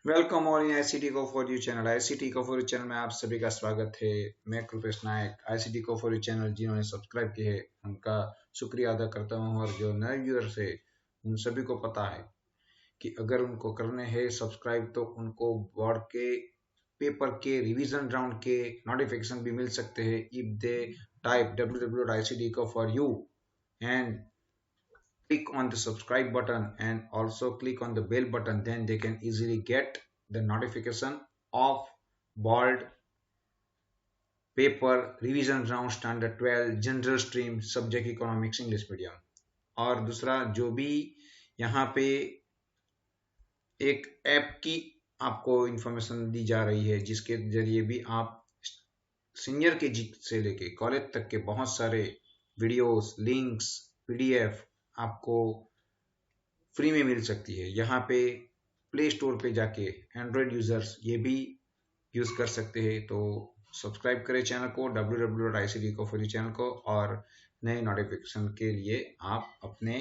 Welcome all in ICT को for you channel. ICT को for you channel में आप सभी का स्वागत है। मैं कृपेश नायक, आईसीटी को फॉर यू चैनल जिन्होंने सब्सक्राइब किए है उनका शुक्रिया अदा करता हूं, और जो नए व्यूअर्स है उन सभी को पता है कि अगर उनको करने हैं सब्सक्राइब तो उनको बोर्ड के पेपर के रिवीजन राउंड के नोटिफिकेशन भी मिल सकते हैं if they type www.ictco for you and click on the subscribe button and also click on the bell button. Then they can easily get the notification of bold paper revision round standard 12 general stream subject economics english medium। और दूसरा जो भी यहाँ पे एक app की आपको information दी जा रही है जिसके जरिए भी आप सीनियर के जी से लेके कॉलेज तक के बहुत सारे वीडियोस, लिंक्स, पीडीएफ आपको फ्री में मिल सकती है। यहाँ पे प्ले स्टोर पे जाके एंड्रॉयड यूजर्स ये भी यूज कर सकते हैं। तो सब्सक्राइब करें चैनल को www.icd को फॉर चैनल को, और नए नोटिफिकेशन के लिए आप अपने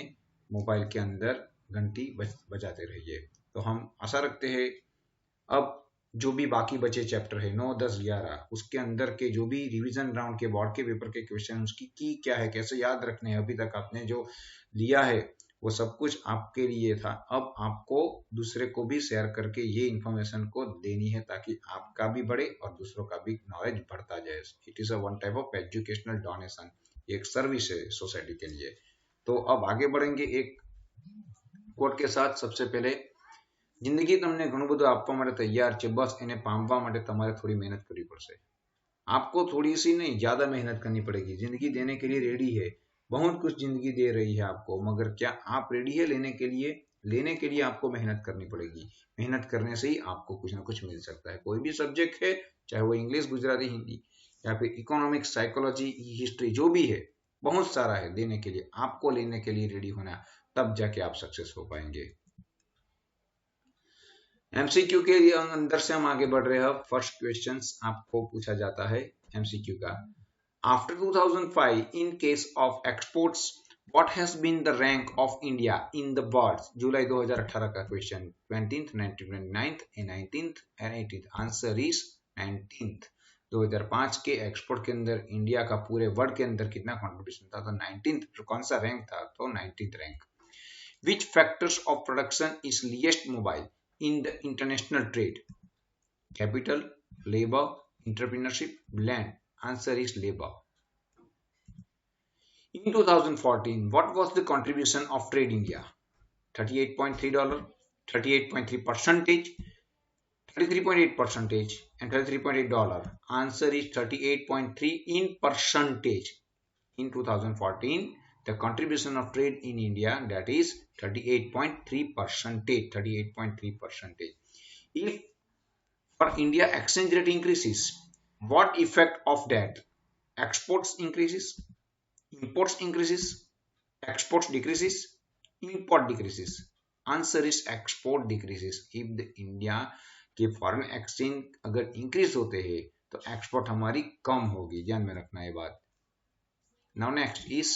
मोबाइल के अंदर घंटी बजाते रहिए। तो हम आशा रखते हैं अब जो भी बाकी बचे चैप्टर है 9, 10, 11 उसके अंदर के जो भी रिवीजन राउंड के बोर्ड के पेपर के क्वेश्चन उसकी की क्या है, कैसे याद रखने हैं, अभी तक आपने जो लिया है वो सब कुछ आपके लिए था। अब आपको दूसरे को भी शेयर करके ये इन्फॉर्मेशन को देनी है ताकि आपका भी बढ़े और दूसरों का भी नॉलेज बढ़ता जाए। It is a one type of educational donation, एक सर्विस है सोसाइटी के लिए। तो अब आगे बढ़ेंगे एक कोट के साथ। सबसे पहले, જિંદગી તમને ઘણું બધું આપવા માટે તૈયાર છે, બસ એને પામવા માટે તમારે थोड़ी मेहनत करनी पड़શે। आपको थोड़ी सी नहीं, ज्यादा मेहनत करनी पड़ेगी। जिंदगी देने के लिए रेडी है, बहुत कुछ जिंदगी दे रही है आपको, मगर क्या आप रेडी है लेने के लिए? लेने के लिए आपको मेहनत करनी पड़ेगी। मेहनत करने से ही आपको कुछ ना कुछ मिल सकता है। कोई भी सब्जेक्ट है, चाहे वो इंग्लिश, गुजराती, हिंदी या फिर इकोनॉमिक्स, साइकोलॉजी, हिस्ट्री, जो भी है, बहुत सारा है देने के लिए। आपको लेने के लिए रेडी होना, तब जाके आप सक्सेस हो पाएंगे। एमसीक्यू के अंदर से हम आगे बढ़ रहे हैं। फर्स्ट क्वेश्चन आपको पूछा जाता है एमसीक्यू का। After 2005 in case of exports what has been the rank of India in the world? जुलाई 2018 का question. 20th, 19th, 19th and 18th। Answer is 19th। 2005 के एक्सपोर्ट के अंदर इंडिया का पूरे वर्ल्ड के अंदर कितना कंट्रीब्यूशन था? तो 19th। कौन सा रैंक था? तो 19th rank. Which factors of production is least mobile in the international trade? Capital, labor, entrepreneurship, land. Answer is labor. In 2014, what was the contribution of Trade India? $38.3, 38.3 percentage, 33.8 percentage, and $33.8. Answer is 38.3 in percentage. In 2014, the contribution of trade in India, that is 38.3 percentage, 38.3 percentage. If for India exchange rate increases, what effect of that? Exports increases, imports increases, exports decreases, import decreases. Answer is export decreases. If the India के foreign exchange अगर increase होते हैं तो export हमारी कम होगी। ध्यान में रखना ये बात। Now next is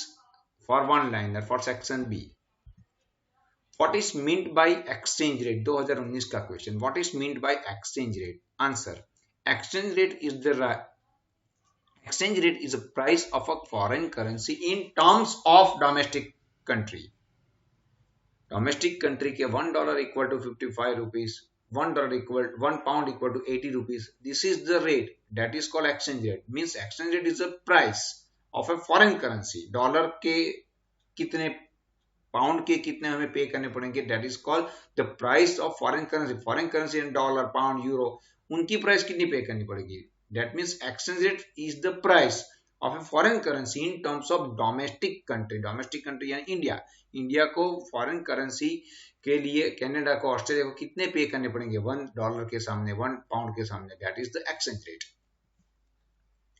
for one liner for section B. What is meant by exchange rate? 2019 का question. What is meant by exchange rate? Answer: exchange rate is a price of a foreign currency in terms of domestic country. Domestic country के $1 equal to 55 rupees, £1 equal to 80 rupees. This is the rate that is called exchange rate. Means exchange rate is a price of a foreign currency. Dollar के कितने, pound के कितने हमें पे करने पड़ेंगे, that is called the price of foreign currency. Foreign currency and dollar, pound, euro, उनकी price कितनी पे करनी पड़ेगी? That means exchange rate is the price of a foreign currency in terms of domestic country. Domestic country यानी India. India को foreign currency के लिए Canada को, ऑस्ट्रेलिया को कितने पे करने पड़ेंगे $1 के सामने, £1 के सामने, that is the exchange rate.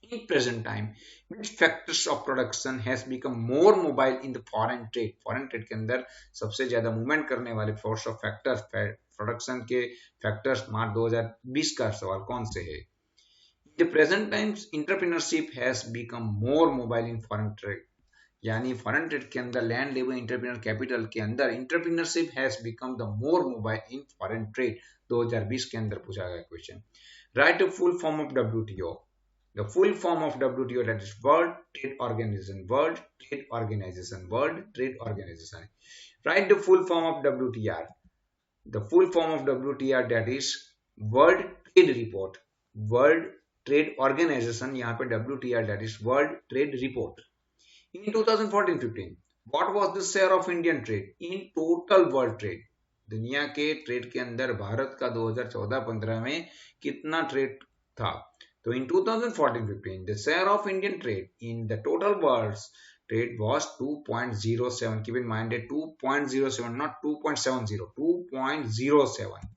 In present time, which factors of production has become more mobile in the foreign trade? Foreign trade के अंदर सबसे ज्यादा मूवमेंट करने वाले फोर्स ऑफ फैक्टर्स, प्रोडक्शन के फैक्टर्स मार्च 2020 का सवाल कौन से है? In the present times, entrepreneurship has become more mobile in foreign trade. यानी फॉरेन ट्रेड के अंदर लैंड लेबर इंटरप्रीनर कैपिटल के अंदर entrepreneurship has become the more mobile in foreign trade 2020 के अंदर पूछा गया question. Write to full form of WTO। The full form of WTO that is world trade organisation, world trade organisation, world trade organisation. Write the full form of WTR। The full form of WTR that is world trade report, world trade organisation, यहाँ पे WTR that is world trade report. In 2014-15, what was the share of Indian trade in total world trade? दुनिया के trade के अंदर भारत का 2014-15 में कितना trade था? तो in 2014-15, the share of Indian trade in the total world's trade was 2.07. Keep in mind that 2.07, not 2.70, 2.07.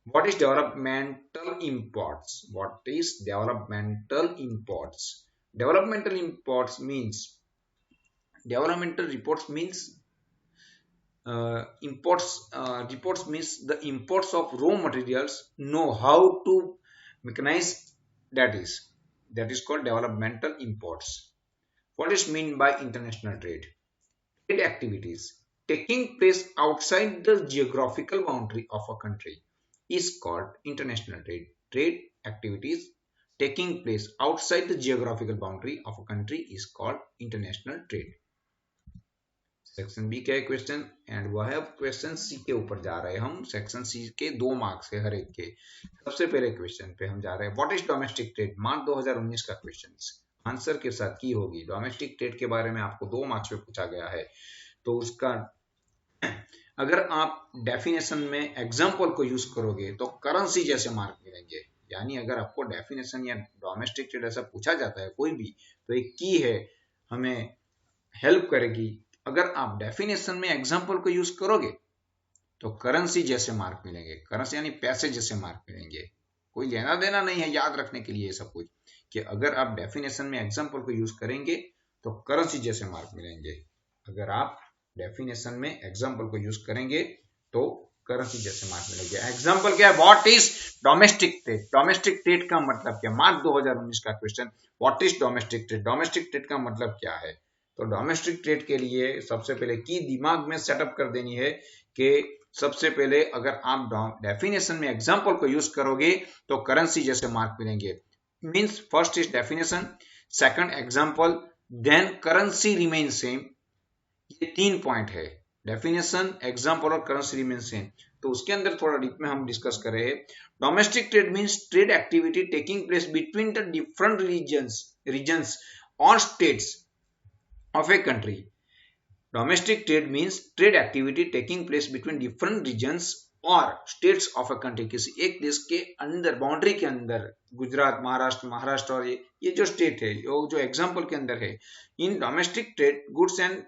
What is developmental imports? What is developmental imports? Developmental imports means developmental reports means reports means the imports of raw materials, know how to mechanize, that is called developmental imports. What is meant by international trade? Trade activities taking place outside the geographical boundary of a country is called international trade. Trade activities taking place outside the geographical boundary of a country is called international trade. Section B का question एंड वह है question सी के ऊपर जा रहे हैं हम। सेक्शन सी के 2 मार्क्स है हर एक के। सबसे पहले क्वेश्चन पे हम जा रहे हैं, व्हाट इज डोमेस्टिक ट्रेड? मार्च 2019 का क्वेश्चन आंसर के साथ की होगी। डोमेस्टिक ट्रेड के बारे में आपको 2 मार्क्स पे पूछा गया है, तो उसका अगर आप डेफिनेशन में एग्जाम्पल को यूज करोगे तो करेंसी जैसे मार्क मिलेंगे। यानी अगर आपको डेफिनेशन या डोमेस्टिक ट्रेड ऐसा पूछा जाता है कोई भी, तो एक की है हमें हेल्प करेगी। अगर आप डेफिनेशन में एग्जांपल को यूज करोगे तो करेंसी जैसे मार्क मिलेंगे। करेंसी यानी पैसे जैसे मार्क मिलेंगे। कोई लेना देना नहीं है, याद रखने के लिए सब कुछ कि अगर आप डेफिनेशन में एग्जांपल को यूज करेंगे तो करेंसी जैसे मार्क मिलेंगे। अगर आप डेफिनेशन में एग्जांपल को यूज करेंगे तो करेंसी जैसे मार्क मिलेंगे। एग्जांपल क्या है? What is domestic trade? Domestic trade का मतलब क्या? मार्च 2019 का question, what is domestic trade? Domestic trade का मतलब क्या है? तो डोमेस्टिक ट्रेड के लिए सबसे पहले की दिमाग में सेटअप कर देनी है कि सबसे पहले अगर आप डेफिनेशन में एग्जांपल को यूज करोगे तो करेंसी जैसे मार्क मिलेंगे। Means first is definition, second example, then currency remain same. ये 3 पॉइंट है, डेफिनेशन, एग्जांपल और करेंसी रिमेन सेम। तो उसके अंदर थोड़ा डीप में हम डिस्कस कर रहे हैं। Domestic trade means trade activity taking place between the different regions और states of a country. Domestic trade means trade activity taking place between different regions और states of a country. किसी एक देश के अंदर, बाउंड्री के अंदर, गुजरात, महाराष्ट्र और ये जो स्टेट है, जो एग्जांपल के अंदर है, in domestic trade goods and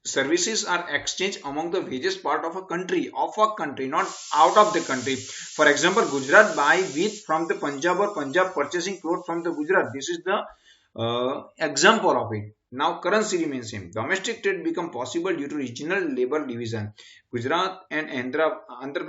services are exchanged among the various part of a country, not out of the country. For example, Gujarat buy wheat from the Punjab or Punjab purchasing cloth from the Gujarat. This is the example of it. Now currency remains same. Domestic trade become possible due to regional labor division. Gujarat and Andhra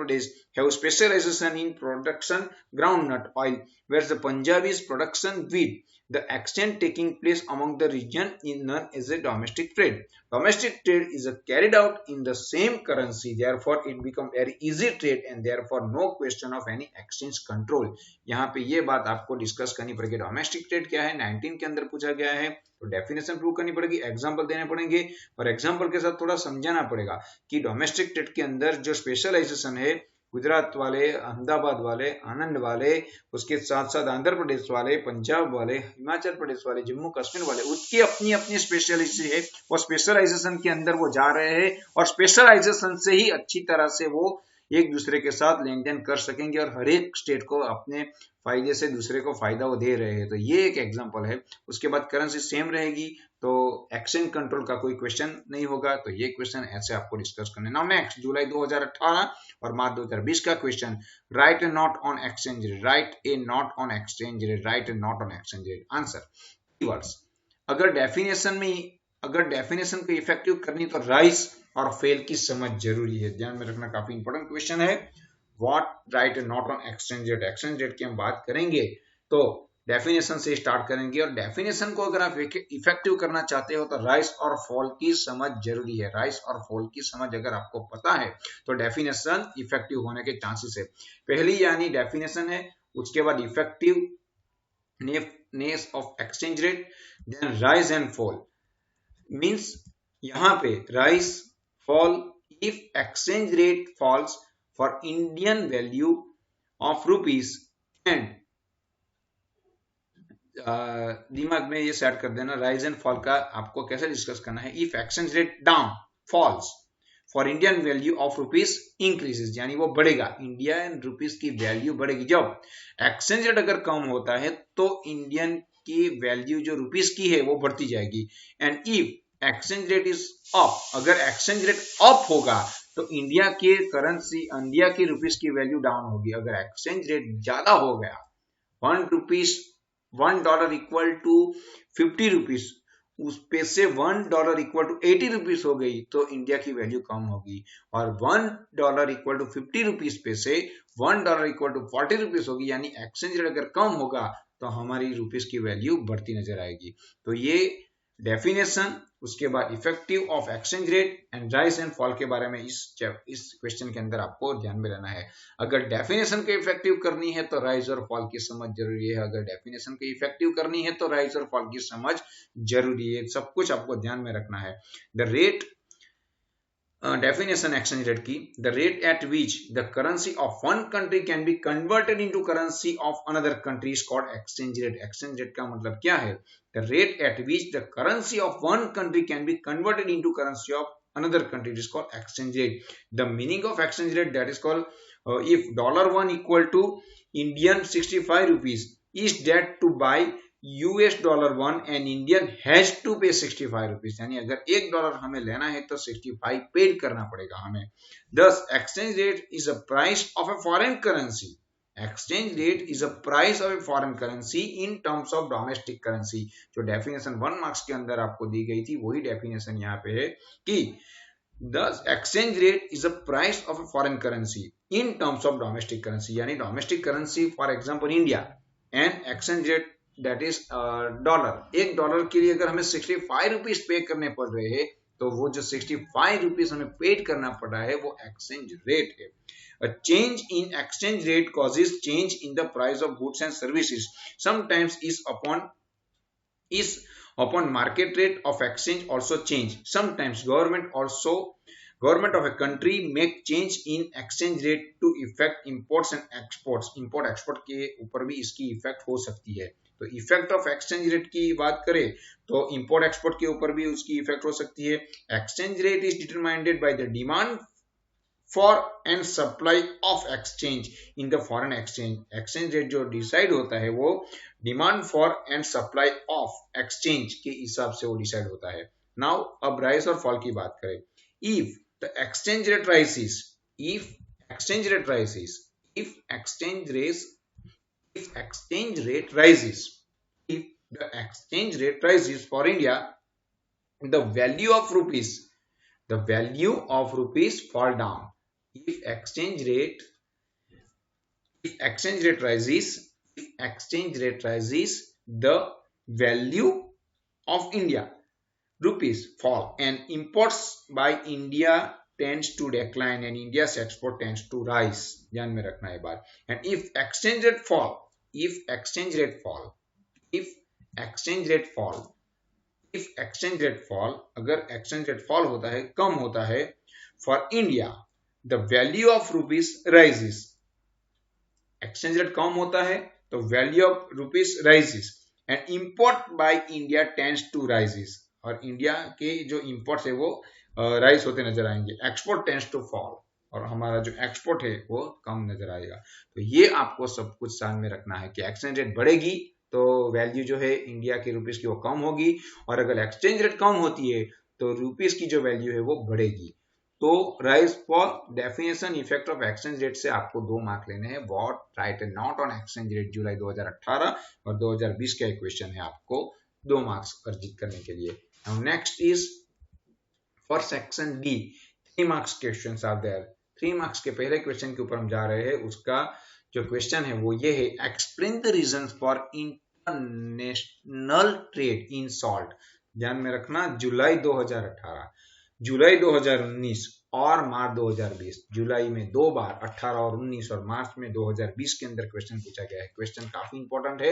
Pradesh have specialization in production groundnut oil, whereas the Punjabi's production wheat. The exchange taking place among the region is known as a domestic trade. Domestic trade is carried out in the same currency, therefore it become very easy trade and therefore no question of any exchange control. यहाँ पे ये बात आपको discuss करनी पड़ेगी। Domestic trade क्या है 19 के अंदर पूछा गया है, तो डेफिनेशन प्रूव करनी पड़ेगी, एग्जांपल देने पड़ेंगे और एग्जांपल के साथ थोड़ा समझाना पड़ेगा कि डोमेस्टिक ट्रेड के अंदर जो स्पेशलाइजेशन है, गुजरात वाले, अहमदाबाद वाले, आनंद वाले, उसके साथ साथ आंध्र प्रदेश वाले, पंजाब वाले, हिमाचल प्रदेश वाले, जम्मू कश्मीर वाले, उसकी अपनी अपनी स्पेशलिटी है और स्पेशलाइजेशन के अंदर वो जा रहे हैं और स्पेशलाइजेशन से ही अच्छी तरह से वो एक दूसरे के साथ लेन देन कर सकेंगे और हर एक स्टेट को अपने फायदे से दूसरे को फायदा वो दे रहे हैं। तो ये एक एग्जांपल है। उसके बाद करेंसी सेम रहेगी तो एक्सचेंज कंट्रोल का कोई क्वेश्चन नहीं होगा। तो ये क्वेश्चन ऐसे आपको डिस्कस करने। नाउ नेक्स्ट, जुलाई 2018 और मार्च 2020 का question, right A not on exchange rate, right A not on exchange rate, right A not on exchange rate. Answer keywords, अगर डेफिनेशन को इफेक्टिव करनी तो राइज और फेल की समझ जरूरी है, ध्यान में रखना, काफी इंपॉर्टेंट क्वेश्चन है। What right A not on exchange rate, exchange rate की हम बात करेंगे तो डेफिनेशन से स्टार्ट करेंगे और डेफिनेशन को अगर आप इफेक्टिव करना चाहते हो तो राइज और फॉल की समझ जरूरी है। राइज और फॉल की समझ अगर आपको पता है तो डेफिनेशन इफेक्टिव होने के चांसेस है। पहली यानी डेफिनेशन है, उसके बाद effectiveness of exchange rate, then rise and fall. Means यहाँ पे rise fall if exchange rate falls for Indian value of rupees and दिमाग में ये सेट कर देना, राइज एंड फॉल का आपको कैसे डिस्कस करना है। If exchange rate down falls for Indian value of rupees increases, यानी वो बढ़ेगा, इंडियन रुपीज की वैल्यू बढ़ेगी। जब एक्सचेंज रेट अगर कम होता है तो इंडियन की वैल्यू जो रुपीज की है वो बढ़ती जाएगी। And if exchange rate is up, अगर एक्सचेंज रेट अप होगा तो इंडिया के करेंसी, इंडिया की रुपीज की वैल्यू डाउन होगी। अगर एक्सचेंज रेट ज्यादा हो गया, $1 इक्वल टू 50 रुपीज, उस पे से $1 इक्वल टू 80 रुपीज हो गई तो इंडिया की वैल्यू कम होगी। और $1 इक्वल टू 50 रुपीज पे से $1 इक्वल टू 40 रुपीज होगी, यानी एक्सचेंज रेट अगर कम होगा तो हमारी रुपीज की वैल्यू बढ़ती नजर आएगी। तो ये डेफिनेशन, उसके बाद effective of exchange rate and rise and fall के बारे में इस क्वेश्चन के अंदर आपको ध्यान में रहना है। अगर डेफिनेशन को इफेक्टिव करनी है तो राइज और फॉल की समझ जरूरी है। अगर डेफिनेशन को इफेक्टिव करनी है तो राइज और फॉल की समझ जरूरी है। सब कुछ आपको ध्यान में रखना है। The rate definition exchange rate की, the rate at which the currency of one country can be converted into currency of another country is called exchange rate. exchange rate का मतलब क्या है? The rate at which the currency of one country can be converted into currency of another country is called exchange rate. The meaning of exchange rate, that is called if $1 equal to Indian 65 rupees, is that to buy $1 and Indian has to pay 65 rupees, यानी अगर $1 हमें लेना है तो 65 paid करना पड़ेगा हमें। Thus exchange rate is a price of a foreign currency. Exchange rate is a price of a foreign currency in terms of domestic currency. जो डेफिनेशन 1 मार्क्स के अंदर आपको दी गई थी वही डेफिनेशन यहाँ पे है कि Thus exchange rate is a price of a foreign currency in terms of domestic currency, यानी domestic currency for example India and exchange rate that is $1 के लिए अगर हमें 65 रुपीज पे करने पड़ रहे हैं तो वो जो 65 रुपीज हमें पेड करना पड़ रहा है वो एक्सचेंज रेट है। A change in exchange rate causes change in the price of goods and services. Sometimes is upon market rate of exchange also change. Sometimes government of a country make change in exchange rate to affect imports and exports. Import export के ऊपर भी इसकी effect हो सकती है। तो effect of exchange rate की बात करें तो इंपोर्ट एक्सपोर्ट के ऊपर भी उसकी इफेक्ट हो सकती है। Exchange rate is determined by the demand for and supply of exchange in the foreign exchange. Exchange rate जो डिसाइड होता है वो demand for and supply of exchange के हिसाब से वो डिसाइड होता है। नाउ अब राइज और फॉल की बात करें। If the exchange rate rises, if exchange rate rises for India, the value of rupees fall down. If exchange rate rises, the value of India rupees fall and imports by India tends to decline and India's export tends to rise. ध्यान में रखना है बात। And if exchange rate fall, अगर exchange rate fall होता है, कम होता है, for India the value of rupees rises. exchange rate कम होता है तो value of rupees rises and import by India tends to rises. और इंडिया के जो इंपोर्ट्स है वो राइज होते नजर आएंगे। एक्सपोर्ट टेंड्स टू फॉल और हमारा जो एक्सपोर्ट है वो कम नजर आएगा। तो ये आपको सब कुछ ध्यान में रखना है कि एक्सचेंज रेट बढ़ेगी तो वैल्यू जो है इंडिया की रुपीस की वो कम होगी और अगर एक्सचेंज रेट कम होती है तो रुपीस की जो वैल्यू है वो बढ़ेगी। तो rise fall, definition, effect of exchange rate से आपको 2 मार्क लेने हैं। What right and not on exchange rate जुलाई 2018 और 2020 का क्वेश्चन है आपको 2 मार्क्स अर्जित करने के लिए। Now next is for section D, 3 marks questions are there. 3 marks के पहले क्वेश्चन के ऊपर हम जा रहे हैं। उसका जो क्वेश्चन है वो ये है, explain the reasons for international trade in salt, ध्यान में रखना, जुलाई 2018, जुलाई 2019 और मार्च 2020, जुलाई में 2 बार 18 और 19 और मार्च में 2020 के अंदर क्वेश्चन पूछा गया है। क्वेश्चन काफी इंपॉर्टेंट है।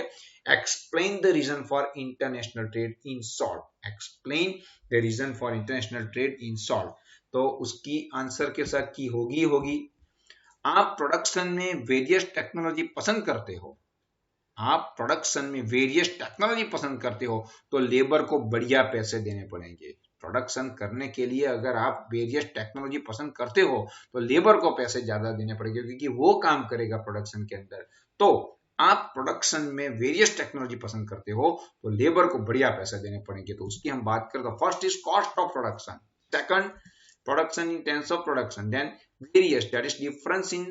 Explain the reason for international trade in salt, explain the reason for international trade in salt. तो उसकी आंसर के साथ की होगी आप प्रोडक्शन में वेरियस टेक्नोलॉजी पसंद करते हो, आप प्रोडक्शन में वेरियस टेक्नोलॉजी पसंद करते हो तो लेबर को बढ़िया पैसे देने पड़ेंगे। प्रोडक्शन करने के लिए अगर आप वेरियस टेक्नोलॉजी पसंद करते हो तो लेबर को पैसे ज्यादा देने पड़ेंगे क्योंकि वो काम करेगा प्रोडक्शन के अंदर। तो आप प्रोडक्शन में वेरियस टेक्नोलॉजी पसंद करते हो तो लेबर को बढ़िया पैसे देने पड़ेंगे। तो उसकी हम बात करें तो first is cost of production, second production in terms of production, then various, that is difference in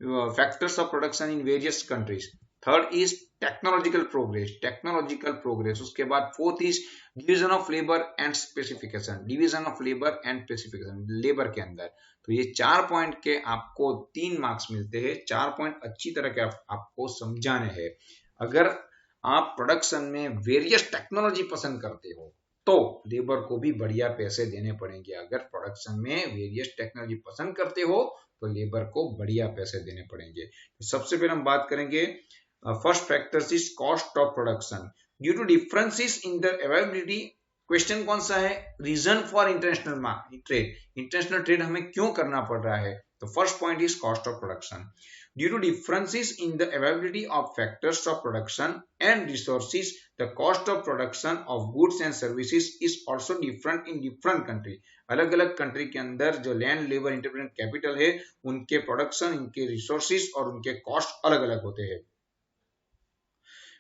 factors of production in various countries, third is technological progress, उसके बाद fourth is division of labour and specification, division of labour and specification, labour के अंदर। तो ये 4 point के आपको 3 marks मिलते हैं। 4 पॉइंट अच्छी तरह के आपको समझाने हैं। अगर आप प्रोडक्शन में वेरियस टेक्नोलॉजी पसंद करते हो तो लेबर को भी बढ़िया पैसे देने पड़ेंगे। अगर प्रोडक्शन में वेरियस टेक्नोलॉजी पसंद करते हो तो लेबर को बढ़िया पैसे देने पड़ेंगे। तो सबसे पहले हम बात करेंगे first factor is cost of production due to differences in the availability. Question कौन सा है? Reason for international trade, international trade हमें क्यों करना पड़ रहा है? तो first point is cost of production due to differences in the availability of factors of production and resources, the cost of production of goods and services is also different in different country। अलग अलग country के अंदर जो land, labour, interpret, capital है, उनके production, उनके resources और उनके कॉस्ट अलग अलग होते हैं।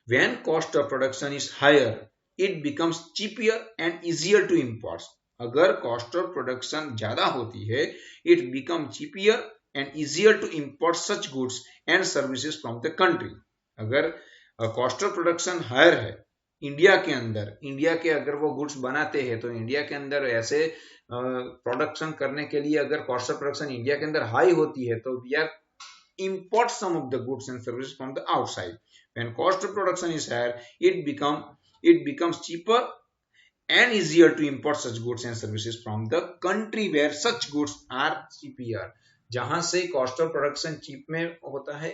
When cost of production is higher, it becomes cheaper and easier to import। अगर कॉस्ट ऑफ प्रोडक्शन ज्यादा होती है, it becomes cheaper and easier to import such goods and services from the country। अगर cost of production higher है India के अंदर, India के अगर वो गुड्स बनाते हैं तो इंडिया के अंदर ऐसे प्रोडक्शन करने के लिए अगर कॉस्ट ऑफ प्रोडक्शन इंडिया के अंदर हाई होती है तो we are import some of the goods and services from the outside। When cost of production is higher, it becomes cheaper and easier to import such goods and services from the country where such goods are cheaper। जहां से cost of production cheap में होता है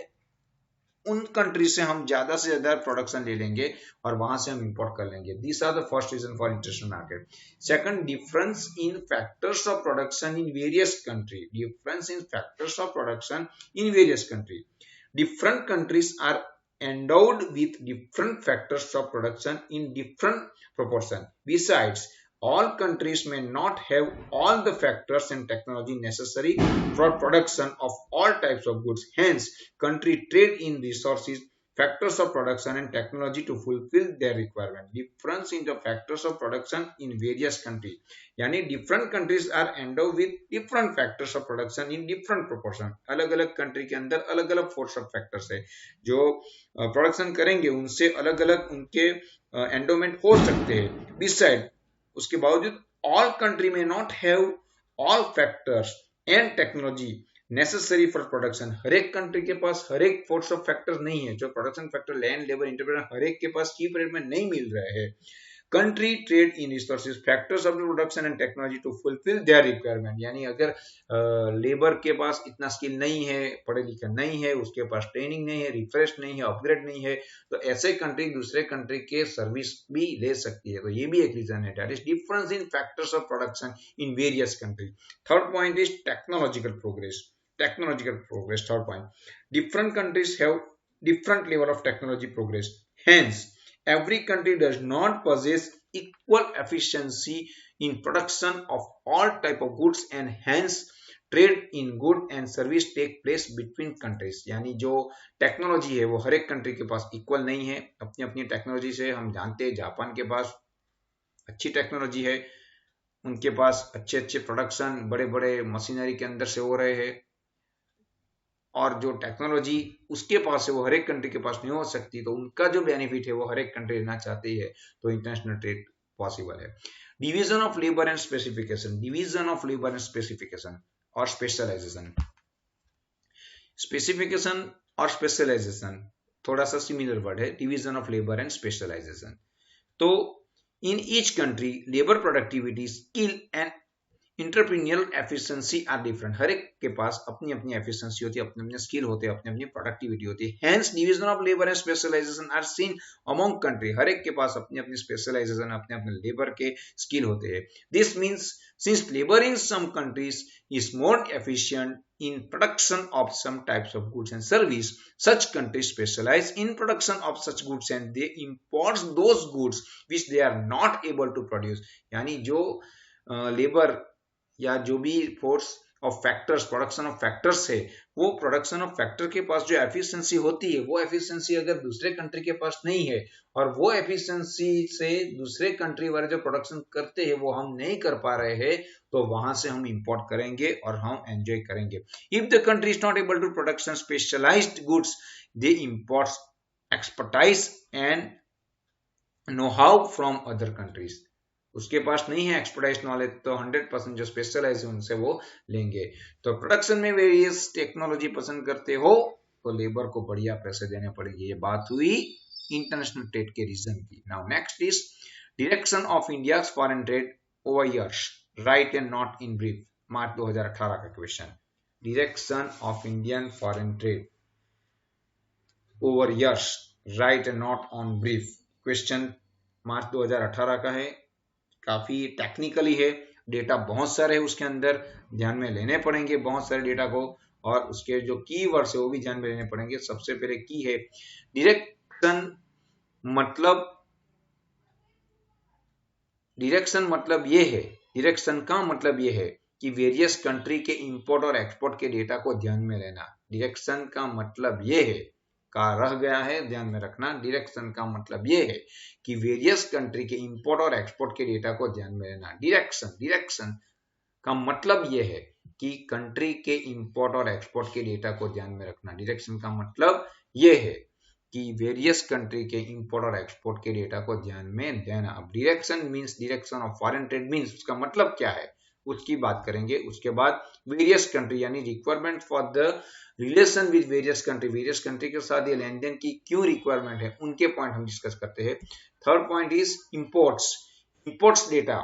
उन country से हम ज्यादा से ज्यादा प्रोडक्शन ले लेंगे और वहां से हम इंपोर्ट कर लेंगे। This are the first reason for international market. Second, difference in factors of production in various country, difference in factors of production in various country. Different countries are endowed with different factors of production in different proportion। Besides, all countries may not have all the factors and technology necessary for production of all types of goods। Hence, country trade in resources, factors of production and technology to fulfill their requirement। Difference in the factors of production in various countries, यानी different countries are endowed with different factors of production in different proportion। अलग अलग country के अंदर अलग अलग force of factors है जो production करेंगे, उनसे अलग अलग उनके एंडोमेंट हो सकते हैं। बिसाइड, उसके बावजूद ऑल कंट्री में not have all factors and technology necessary for production. हर एक कंट्री के पास हर एक फोर्स ऑफ फैक्टर नहीं है, जो production factor land, labour, interpret हर एक के पास चीप रेट में नहीं मिल रहा है। Country trade in resources, factors of production and technology to fulfil their requirement. यानी अगर लेबर के पास इतना स्किल नहीं है, पढ़े लिखा नहीं है, उसके पास ट्रेनिंग नहीं है, रिफ्रेश नहीं है, अपग्रेड नहीं है, तो ऐसे कंट्री दूसरे कंट्री के सर्विस भी ले सकती है। तो ये भी एक रीजन है, that is difference in factors of production in various country. Third point is technological progress, third point, different countries have different level of technology progress। Hence, every country does not possess equal efficiency in production of all type of goods and hence trade in good and service take place between countries। यानी जो technology है वो हर एक country के पास equal नहीं है। अपनी अपनी टेक्नोलॉजी से हम जानते हैं जापान के पास अच्छी टेक्नोलॉजी है, उनके पास अच्छे अच्छे प्रोडक्शन बड़े बड़े मशीनरी के अंदर से हो रहे हैं, और जो टेक्नोलॉजी उसके पास है वो हर एक कंट्री के पास नहीं हो सकती। तो उनका जो बेनिफिट है वो हर एक कंट्री लेना चाहती है, तो इंटरनेशनल ट्रेड पॉसिबल है। Division of labour and specification, division of labour and specification और स्पेशलाइजेशन। स्पेसिफिकेशन और स्पेशलाइजेशन थोड़ा सा सिमिलर वर्ड है, division of labour and specialisation. तो in each country labour productivity, skill and entrepreneurial efficiency are different. हर एक के पास अपनी अपनी एफिशिएंसी होती है, अपने अपने स्किल होते हैं, अपनी अपनी प्रोडक्टिविटी होती है। Hence division of labour and specialisation are seen among country. हर एक के पास अपनी अपनी स्पेशलाइजेशन, अपने अपने लेबर के स्किल होते हैं। This means since labour in some countries is more efficient in production of some types of goods and service, such countries specialize in production of such goods and they import those goods which they are not able to produce। यानी जो labour या जो भी force of factors, production of factors है, वो production of factor के पास जो efficiency होती है, वो एफिशिएंसी अगर दूसरे कंट्री के पास नहीं है और वो एफिशिएंसी से दूसरे कंट्री वाले जो प्रोडक्शन करते हैं वो हम नहीं कर पा रहे हैं, तो वहां से हम इंपोर्ट करेंगे और हम एंजॉय करेंगे। If the country is not able to production specialised goods, they import expertise and know how from other countries. उसके पास नहीं है एक्सपर्टाइज नॉलेज, तो 100% जो स्पेशलाइज है उनसे वो लेंगे। तो प्रोडक्शन में वेरियस टेक्नोलॉजी पसंद करते हो तो लेबर को बढ़िया पैसे देने पड़ेंगे। ये बात हुई इंटरनेशनल ट्रेड के रीजन की। Now next is direction of India's foreign trade over years, right and not in brief. मार्च 2018 का question, direction of Indian foreign trade over years, right and not on brief. Question मार्च 2018 का है, काफी technically है, data बहुत सारे है उसके अंदर, ध्यान में लेने पड़ेंगे बहुत सारे डेटा को, और उसके जो की वर्ड्स है वो भी ध्यान में लेने पड़ेंगे। सबसे पहले की है डायरेक्शन मतलब ये है, डायरेक्शन का मतलब ये है कि वेरियस कंट्री के इंपोर्ट और एक्सपोर्ट के डेटा को ध्यान में लेना। डायरेक्शन का मतलब ये है, का रह गया है, ध्यान में रखना। डायरेक्शन का मतलब ये है कि वेरियस कंट्री के इंपोर्ट और एक्सपोर्ट के डेटा को ध्यान में लेना। डायरेक्शन का मतलब ये है कि कंट्री के इंपोर्ट और एक्सपोर्ट के डेटा को ध्यान में रखना। डायरेक्शन का मतलब ये है कि वेरियस कंट्री के इंपोर्ट और एक्सपोर्ट के डेटा को ध्यान में लेना। अब direction means direction of foreign trade means उसका मतलब क्या है उसकी बात करेंगे। उसके बाद वेरियस कंट्री यानी requirement for the relation with various country के साथ ये लेन देन की क्यों रिक्वायरमेंट है, उनके पॉइंट हम डिस्कस करते हैं। Third point is imports data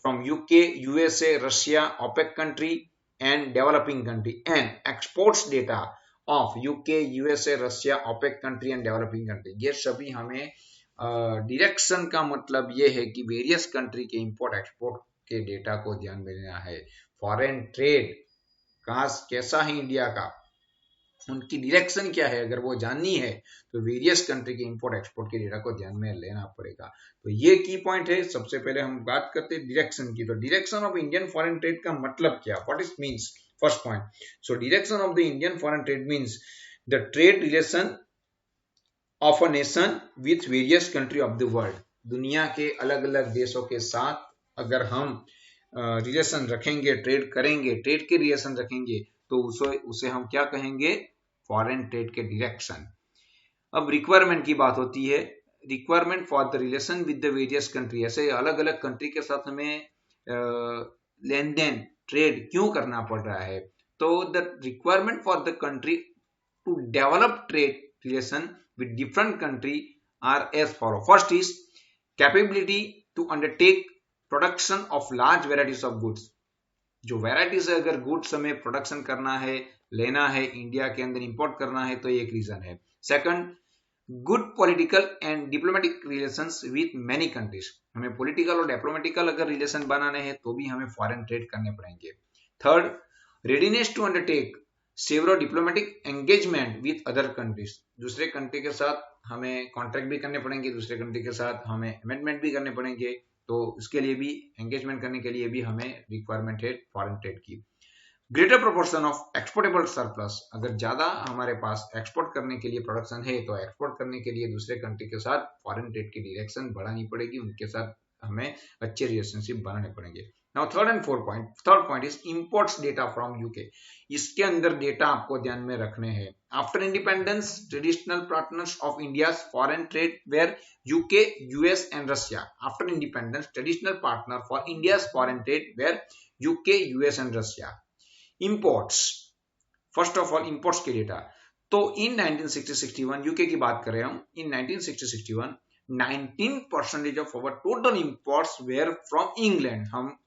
from UK, USA, Russia, OPEC country and developing country, and exports data of UK, USA, Russia, OPEC country and developing country. ये सभी हमें डायरेक्शन का मतलब ये है कि वेरियस कंट्री के इंपोर्ट एक्सपोर्ट के डेटा को ध्यान में लेना है। फॉरेन ट्रेड कैसा है इंडिया का, उनकी डायरेक्शन क्या है, अगर वो जाननी है तो वेरियस कंट्री के इंपोर्ट एक्सपोर्ट के डेटा को ध्यान में लेना पड़ेगा। तो ये की पॉइंट है। सबसे पहले हम बात करते हैं डायरेक्शन की। तो direction of Indian foreign trade का मतलब क्या, what is means. First point, so direction of the Indian foreign trade means the trade relation of a nation with various country of the world. दुनिया के अलग अलग देशों के साथ अगर हम रिलेशन रखेंगे, ट्रेड करेंगे, ट्रेड के रिलेशन रखेंगे, तो उसे हम क्या कहेंगे, फॉरेन ट्रेड के डायरेक्शन। अब रिक्वायरमेंट की बात होती है, requirement for the relation with the various country. ऐसे अलग अलग कंट्री के साथ हमें लेन देन, ट्रेड क्यों करना पड़ रहा है, तो the requirement for the country to develop trade relation with different country are as follow. First is capability to undertake production of large varieties of goods. जो वेराइटीज है, अगर गुड्स हमें प्रोडक्शन करना है, लेना है, इंडिया के अंदर इंपोर्ट करना है, तो एक रीजन है। Second, good political and diplomatic relations with many countries. हमें पॉलिटिकल और डिप्लोमेटिकल अगर रिलेशन बनाने हैं तो भी हमें फॉरेन ट्रेड करने पड़ेंगे। Third, readiness to undertake several diplomatic engagement with other countries. दूसरे कंट्री के साथ हमें कॉन्ट्रैक्ट भी करने पड़ेंगे, दूसरे कंट्री के साथ हमें अमेंडमेंट भी करने पड़ेंगे, तो उसके लिए भी, एंगेजमेंट करने के लिए भी हमें रिक्वायरमेंट है फॉरेन ट्रेड की। Greater proportion of exportable surplus. अगर ज्यादा हमारे पास एक्सपोर्ट करने के लिए प्रोडक्शन है, तो एक्सपोर्ट करने के लिए दूसरे कंट्री के साथ फॉरेन ट्रेड की डायरेक्शन बढ़ानी पड़ेगी, उनके साथ हमें अच्छे रिलेशनशिप बनाने पड़ेंगे। Now third and fourth point, third point is imports data from UK. इसके अंदर डेटा आपको ध्यान में रखने हैं। After independence, traditional partners of India's foreign trade were UK, US and Russia. After independence, traditional partner for India's foreign trade were UK, US and Russia. Imports. First of all, imports के data तो in 1960-61 UK की बात करें हम, in 1960-61 19% of our total imports were from England. हम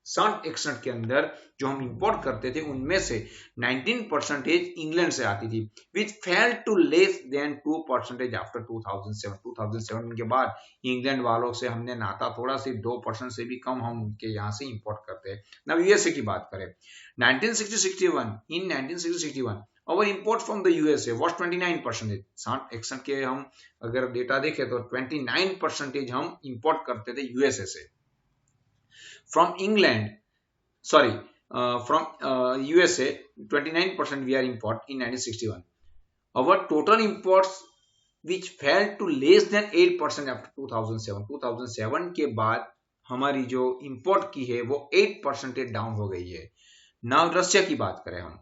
60-61 के अंदर जो हम इंपोर्ट करते थे उनमें से 19% इंग्लैंड से आती थी, which fell to less than 2% after 2007। 2007 के बाद इंग्लैंड वालों से हमने नाता थोड़ा, सिर्फ 2% से भी कम हम उनके यहाँ से इंपोर्ट करते हैं। ना यूएसए की बात करें, 1960-61 इन 1960-61 our import from the USA was 29%। 60-61 के हम अगर डेटा देखें तो 29% हम इंपोर्ट करते थे यूएसए से। From England, sorry, from USA, 29% we are import in 1961. Our total imports which fell to less than 8% after 2007। 2007 के बाद हमारी जो इंपोर्ट की है वो 8% डाउन हो गई है। नाउ रशिया की बात करें हम,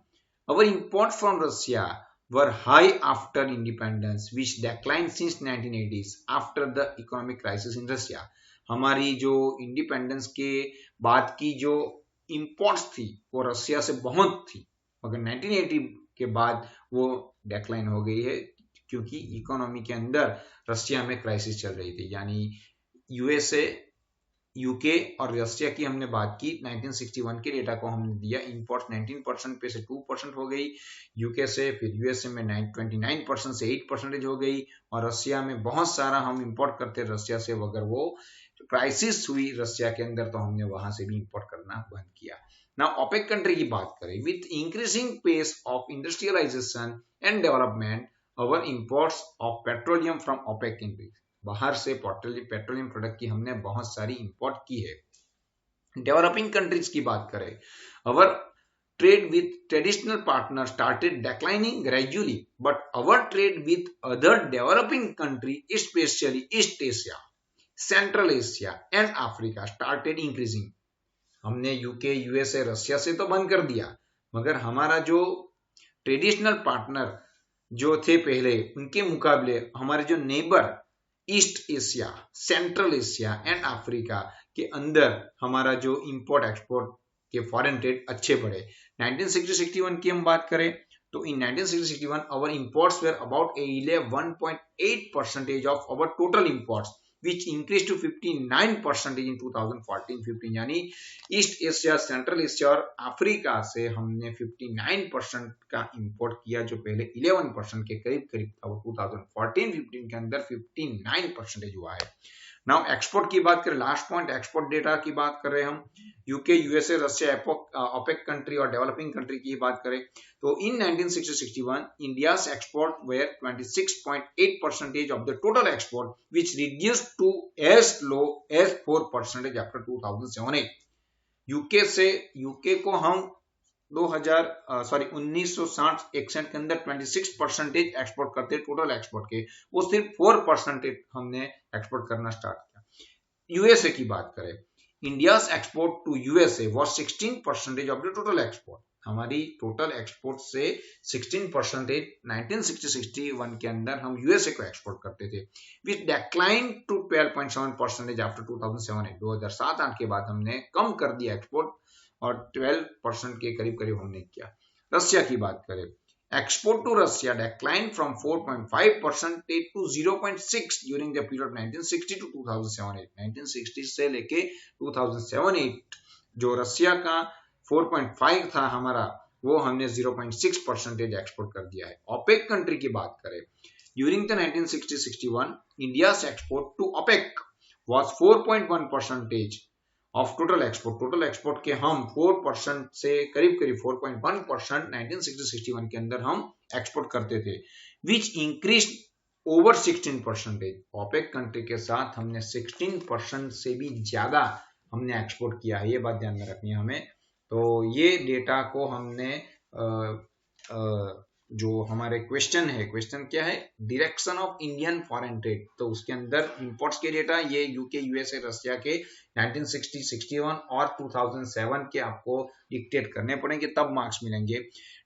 our import from Russia were high after independence which declined since 1980s after the economic crisis in Russia। हमारी जो इंडिपेंडेंस के बाद की जो इंपोर्ट्स थी वो रशिया से बहुत थी, मगर 1980 के बाद वो डेक्लाइन हो गई है क्योंकि इकोनॉमी के अंदर रशिया में क्राइसिस चल रही थी। यानी यूएसए, यूके और रशिया की हमने बात की, 1961 के डेटा को हमने दिया, इंपोर्ट 19% पे से 2% हो गई यूके से, फिर यूएसए में 29% से 8% हो गई, और रशिया में बहुत सारा हम इंपोर्ट करते रशिया से, अगर वो क्राइसिस हुई रशिया के अंदर तो हमने वहां से भी इंपोर्ट करना बंद किया। ना ओपेक कंट्री की बात करें, with increasing pace of industrialisation and development our imports of petroleum from OPEC countries, बाहर से पेट्रोलियम प्रोडक्ट की हमने बहुत सारी इंपोर्ट की है। डेवलपिंग कंट्रीज की बात करें, अवर trade with traditional partners started declining gradually, but our trade with other developing countries, especially East Asia, Central Asia and Africa, started increasing। हमने यूके, यूएसए, रशिया से तो बंद कर दिया, मगर हमारा जो ट्रेडिशनल पार्टनर जो थे पहले, उनके मुकाबले हमारे जो neighbour east Asia, central Asia and Africa के अंदर हमारा जो इंपोर्ट एक्सपोर्ट के फॉरेन ट्रेड अच्छे बढ़े। 1960-61 की हम बात करें तो in 1960-61 our imports were about 11.8% of our total imports which increased to 59% in 2014-15। यानी ईस्ट एशिया, सेंट्रल एशिया और अफ्रीका से हमने 59% का इंपोर्ट किया, जो पहले 11% के करीब करीब था, वो 2014-15 के अंदर 59% हुआ है। नाउ एक्सपोर्ट की बात करें, लास्ट पॉइंट एक्सपोर्ट डेटा की बात कर रहे हैं हम, UK, USA, Russia, OPEC country और डेवलपिंग कंट्री की बात करें तो in 1960-61 India's export were 26.8% of the total export which reduced to as low as 4% after 2007-8। UK को हम 1960-61 के अंदर 26% एक्सपोर्ट करते टोटल एक्सपोर्ट के, वो सिर्फ 4% हमने एक्सपोर्ट करना स्टार्ट किया। यूएसए की बात करें, India's export to USA was 16% of the total export. हमारी टोटल एक्सपोर्ट से 16% 1960-61 के अंदर हम यूएसए को एक्सपोर्ट करते थे, विच डिक्लाइन टू 12.7% आफ्टर 2007-8। 2007-8 के बाद हमने कम कर दिया एक्सपोर्ट और 12% के करीब करीब हमने किया। रशिया की बात करें, export to Russia decline from 4.5% to 0.6 during the period 1960 to 2007-8। 1960 से लेके 2007-8 जो रशिया का 4.5 था हमारा, वो हमने 0.6% एक्सपोर्ट कर दिया है। ओपेक कंट्री की बात करें, during the 1960-61 India's export to OPEC was 4.1% of total export. Total export के हम 4% से करीब करीब 4.1% 1960-61 के अंदर हम एक्सपोर्ट करते थे, which increase over 16%। OPEC country के साथ हमने 16% से भी ज्यादा हमने एक्सपोर्ट किया है, ये बात ध्यान में रखनी है हमें। तो ये डेटा को हमने जो हमारे क्वेश्चन है, क्वेश्चन क्या है, direction of Indian foreign trade, तो उसके अंदर इंपोर्ट्स के डेटा ये यूके, यूएसए, रशिया के 1960-61 और 2007 के आपको डिक्टेट करने पड़ेंगे, तब मार्क्स मिलेंगे।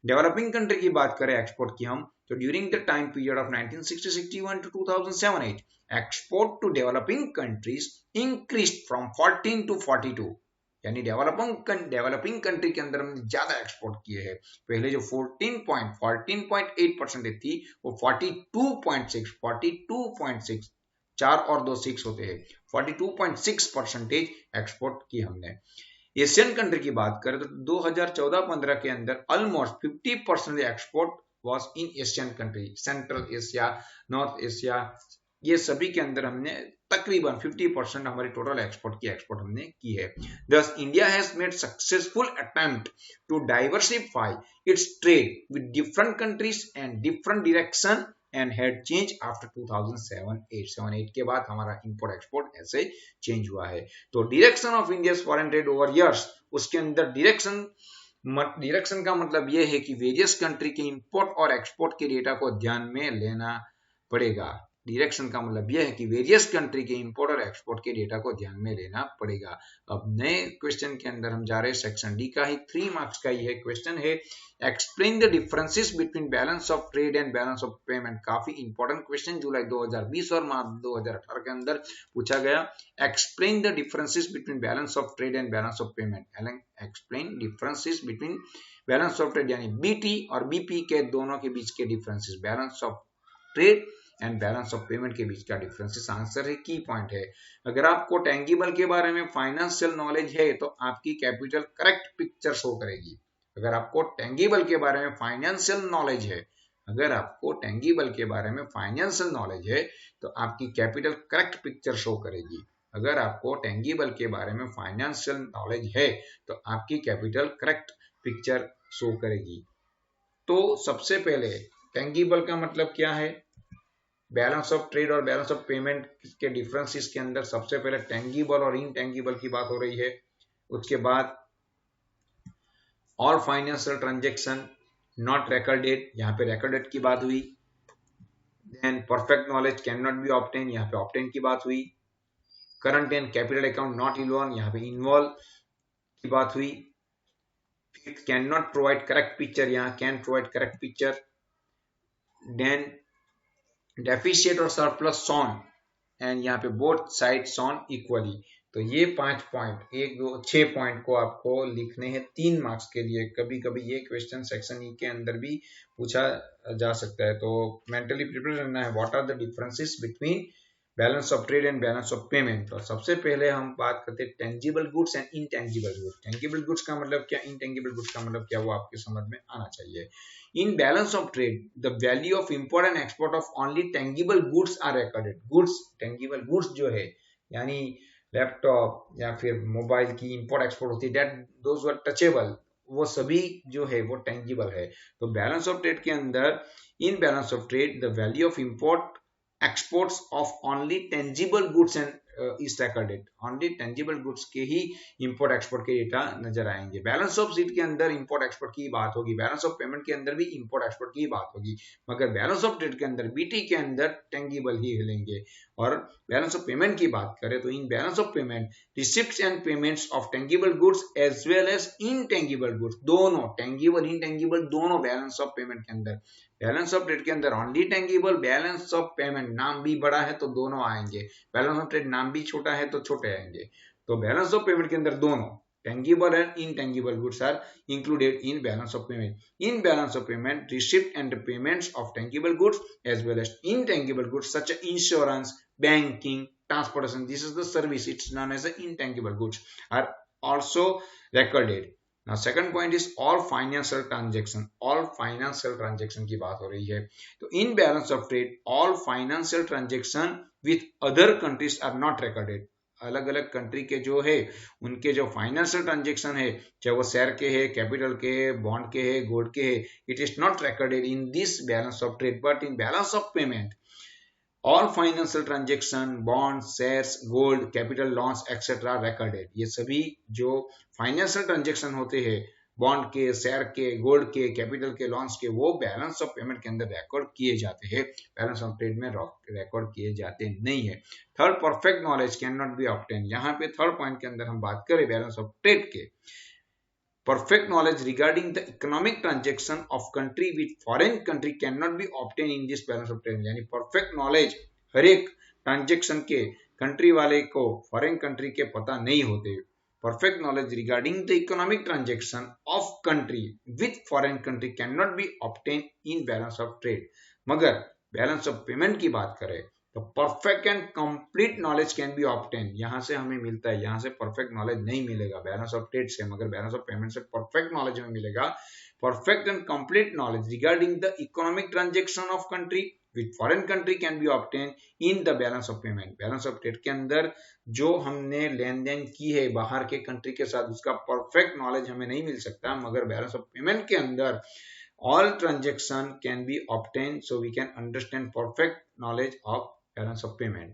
डेवलपिंग कंट्री की बात करें एक्सपोर्ट की हम, तो during the time period of 1960-61 to 2007-8 export to developing countries increased from 14 to 42। यानी डेवलपिंग कंट्री के अंदर हमने ज्यादा एक्सपोर्ट किए हैं। पहले जो 14.8% थी वो 42.6 4 और 2 6 होते हैं, 42.6% एक्सपोर्ट की हमने। एशियन कंट्री की बात करें तो 2014-15 के अंदर almost 50% export was in Asian country, central Asia, north Asia, ये सभी के अंदर हमने तकरीबन 50% हमारी टोटल एक्सपोर्ट हमने की है। Thus, India has made successful attempt to diversify its trade with different countries and different direction and had changed after 2007-8 के बाद हमारा इंपोर्ट एक्सपोर्ट ऐसे चेंज हुआ है। तो direction of India's foreign trade over years, उसके अंदर डायरेक्शन का मतलब यह है कि वेरियस कंट्री के इंपोर्ट और एक्सपोर्ट के डेटा को ध्यान में लेना पड़ेगा। डायरेक्शन का मतलब यह है कि वेरियस कंट्री के इंपोर्ट और एक्सपोर्ट के डेटा को ध्यान में लेना पड़ेगा। अब नए क्वेश्चन के अंदर हम जा रहे हैं, सेक्शन डी का ही 3 मार्क्स का ही है क्वेश्चन है, explain the differences between balance of trade and balance of payment. काफी इंपॉर्टेंट क्वेश्चन जुलाई 2020 और मार्च 2018 के अंदर पूछा गया। Explain the differences between balance of trade and balance of payment. Explain differences between balance of trade यानी BT और BP के दोनों के बीच के differences, balance of trade and balance of payment के बीच का डिफरेंसेस। आंसर है, की पॉइंट है। अगर आपको टेंगिबल के बारे में फाइनेंशियल नॉलेज है तो आपकी कैपिटल करेक्ट पिक्चर शो करेगी। अगर आपको टेंगिबल के बारे में फाइनेंशियल नॉलेज है, अगर आपको टेंगिबल के बारे में फाइनेंशियल नॉलेज है तो आपकी कैपिटल करेक्ट पिक्चर शो करेगी। अगर आपको टेंगिबल के बारे में फाइनेंशियल नॉलेज है तो आपकी कैपिटल करेक्ट पिक्चर शो करेगी। तो सबसे पहले टेंगिबल का मतलब क्या है, बैलेंस ऑफ ट्रेड और बैलेंस ऑफ पेमेंट के डिफरेंसेस के अंदर सबसे पहले टेंगिबल और इनटेंगिबल की बात हो रही है। उसके बाद all financial transaction not recorded, यहाँ पे रिकॉर्डेड की बात हुई। Then perfect knowledge can not be obtain, यहाँ पे ऑब्टेन की बात हुई। Current and capital account not involve, यहाँ पे इन्वॉल्व की बात हुई। Can not provide correct picture, यहाँ can provide correct picture. Then deficit और सरप्लस सॉन एंड यहाँ पे बोथ साइड सॉन इक्वली। तो ये 5 पॉइंट, 1 2 6 पॉइंट को आपको लिखने हैं 3 मार्क्स के लिए। कभी कभी ये क्वेश्चन सेक्शन ई के अंदर भी पूछा जा सकता है, तो मेंटली प्रिपेयर रहना है। What are the differences between balance of trade and balance of payment. तो सबसे पहले हम बात करते हैं tangible goods and intangible goods. Tangible goods का मतलब क्या, इनटेंजिबल गुड्स का मतलब क्या, वो आपके समझ में आना चाहिए। In balance of trade, the value of import and export of only tangible goods are recorded. Goods, tangible goods जो है यानी लैपटॉप या फिर मोबाइल की इंपोर्ट एक्सपोर्ट होती है, that those were touchable, वो सभी जो है वो टेंजिबल है। तो बैलेंस ऑफ ट्रेड के अंदर, इन balance of trade the value of import exports of only tangible goods and is recorded. Only tangible goods के ही इंपोर्ट एक्सपोर्ट के डेटा नजर आएंगे। बैलेंस ऑफ शीट के अंदर इंपोर्ट एक्सपोर्ट की बात होगी, बैलेंस ऑफ पेमेंट के अंदर भी इंपोर्ट एक्सपोर्ट की बात होगी, मगर बैलेंस ऑफ ट्रेड के अंदर बीटी के अंदर टेंजिबल ही हिलेंगे। और बैलेंस ऑफ पेमेंट की बात करें तो in balance of payment receipts and payments of tangible goods as well as intangible goods, दोनों टेंजिबल इनटेंजिबल दोनों बैलेंस ऑफ पेमेंट के अंदर। बैलेंस ऑफ ट्रेड के अंदर only tangible, balance of payment नाम भी बड़ा है तो दोनों आएंगे, बैलेंस ऑफ ट्रेड नाम भी छोटा है तो छोटे आएंगे। तो बैलेंस ऑफ पेमेंट के अंदर दोनों tangible and intangible goods are included in balance of payment. In balance of payment, receipt and payments of tangible goods as well as intangible goods such as insurance, banking, transportation, this is the service, it's known as the intangible goods, are also recorded. Now second point is all financial transaction. All financial transaction की बात हो रही है। तो in balance of trade, all financial transaction with other countries are not recorded. अलग अलग country के जो है उनके जो फाइनेंशियल ट्रांजेक्शन है, चाहे वो शेयर के है, कैपिटल के है, बॉन्ड के है, गोल्ड के है, it is not recorded in this balance of trade, but in balance of payment all financial transaction, bond, shares, gold, capital, loans etcetera recorded. ये सभी जो फाइनेंशियल ट्रांजेक्शन होते हैं, बॉन्ड के, शेयर के, गोल्ड के, कैपिटल के, लॉन्स के, वो बैलेंस ऑफ पेमेंट के अंदर रिकॉर्ड किए जाते हैं, बैलेंस ऑफ ट्रेड में रिकॉर्ड किए जाते नहीं है। Third, perfect knowledge can not be obtain. यहाँ पे थर्ड पॉइंट के अंदर हम बात करें बैलेंस ऑफ ट्रेड के, perfect knowledge regarding the economic transaction of country with foreign country cannot be obtained in this balance of trade। यानी perfect knowledge हर एक ट्रांजेक्शन के कंट्री वाले को फॉरेन कंट्री के पता नहीं होते, perfect knowledge regarding the economic transaction of country with foreign country cannot be obtained in balance of trade. मगर बैलेंस ऑफ पेमेंट की बात करें तो perfect and complete knowledge can be obtain, यहां से हमें मिलता है, यहां से परफेक्ट नॉलेज नहीं मिलेगा बैलेंस ऑफ ट्रेड से, मगर बैलेंस ऑफ पेमेंट से परफेक्ट नॉलेज हमें मिलेगा, perfect and complete knowledge regarding the economic transaction of country with foreign country can be obtain in the balance of payment. Balance of trade के अंदर जो हमने लेन then की है बाहर के कंट्री के साथ, उसका परफेक्ट नॉलेज हमें नहीं मिल सकता, मगर बैलेंस ऑफ पेमेंट के अंदर all transaction can be obtained, so we can understand perfect knowledge of balance of payment.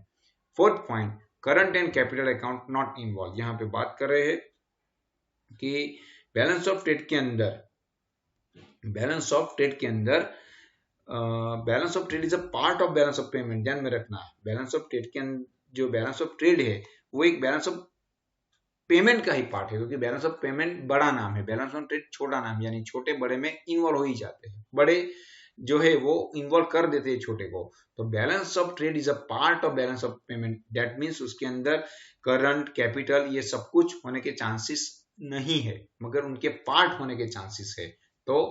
Fourth point, current and capital account not involved. यहाँ पे बात कर रहे हैं कि बैलेंस ऑफ ट्रेड के अंदर balance of trade is a part of balance of payment, ध्यान में रखना। बैलेंस ऑफ ट्रेड के अंदर जो बैलेंस ऑफ ट्रेड है वो एक बैलेंस ऑफ पेमेंट का ही पार्ट है, क्योंकि बैलेंस ऑफ पेमेंट बड़ा नाम है, बैलेंस ऑफ ट्रेड छोटा नाम, यानी छोटे बड़े में इन्वॉल्व हो ही जाते हैं, बड़े जो है वो इन्वॉल्व कर देते हैं छोटे को। तो balance of trade is a part of balance of payment, that means उसके अंदर करंट कैपिटल ये सब कुछ होने के चांसेस नहीं है, मगर उनके पार्ट होने के चांसेस है। तो